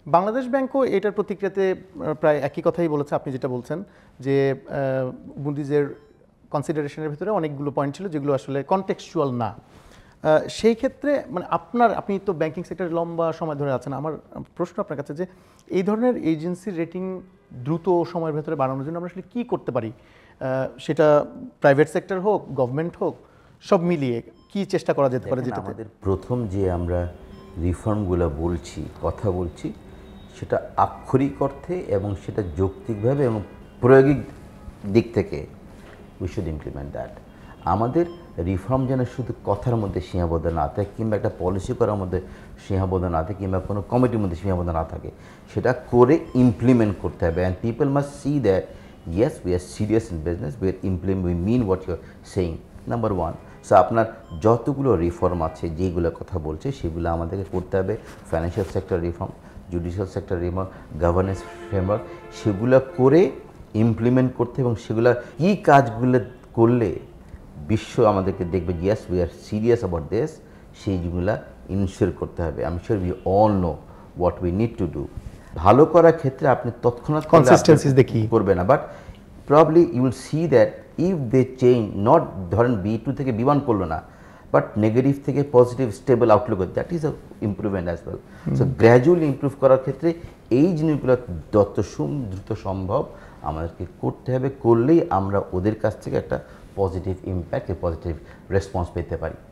বাংলাদেশ ব্যাংকও এটার প্রতিক্রিয়াতে প্রায় একই কথাই বলেছে, আপনি যেটা বলছেন যে মুডিজের কনসিডারেশনের ভিতরে অনেকগুলো পয়েন্ট ছিল যেগুলো আসলে কনটেক্সচুয়াল না। সেই ক্ষেত্রে মানে আপনি তো ব্যাংকিং সেক্টরে লম্বা সময় ধরে আছেন, আমার প্রশ্ন আপনার কাছে যে এই ধরনের এজেন্সির রেটিং দ্রুত সময়ের ভেতরে বাড়ানোর জন্য আমরা আসলে কী করতে পারি? সেটা প্রাইভেট সেক্টর হোক, গভর্নমেন্ট হোক, সব মিলিয়ে কি চেষ্টা করা যেতে পারে? যেটা আমাদের প্রথম যে আমরা রিফর্মগুলো বলছি, কথা বলছি, সেটা আক্ষরিক অর্থে এবং সেটা যৌক্তিকভাবে এবং প্রায়োগিক দিক থেকে উই শুড ইমপ্লিমেন্ট দ্যাট। আমাদের রিফর্ম যেন শুধু কথার মধ্যে সীমাবদ্ধ না থাকে, কিংবা একটা পলিসি করার মধ্যে সীমাবদ্ধ না থাকে, কিংবা কোনো কমিটির মধ্যে সীমাবদ্ধ না থাকে, সেটা করে ইমপ্লিমেন্ট করতে হবে। And people must see that yes we are serious in business, we mean what you are saying, number one. So আপনার যতগুলো রিফর্ম আছে, যেগুলো কথা বলছে, সেগুলো আমাদেরকে করতে হবে। Financial sector reform, judicial sector reform, governance framework, সেগুলো করে ইমপ্লিমেন্ট করতে, এবং সেগুলো কী কাজগুলো করলে বিশ্ব আমাদেরকে দেখবে yes we are serious about this, সেইগুলো ইনশিওর করতে হবে। I am sure we all know what we need to do. ভালো করার ক্ষেত্রে আপনি তৎক্ষণাৎ কনসিস্টেন্সি দেখি করবে না, but probably you will see that if they change, not ধরেন B2 থেকে B1 করলো না, বাট নেগেটিভ থেকে positive stable outlook, that is a improvement as well. So gradually improve করার ক্ষেত্রে এই জিনিসগুলো যত দ্রুত সম্ভব আমাদেরকে করতে হবে। করলেই আমরা ওদের কাছ থেকে একটা পজিটিভ ইম্প্যাক্ট, পজিটিভ রেসপন্স পেতে পারি।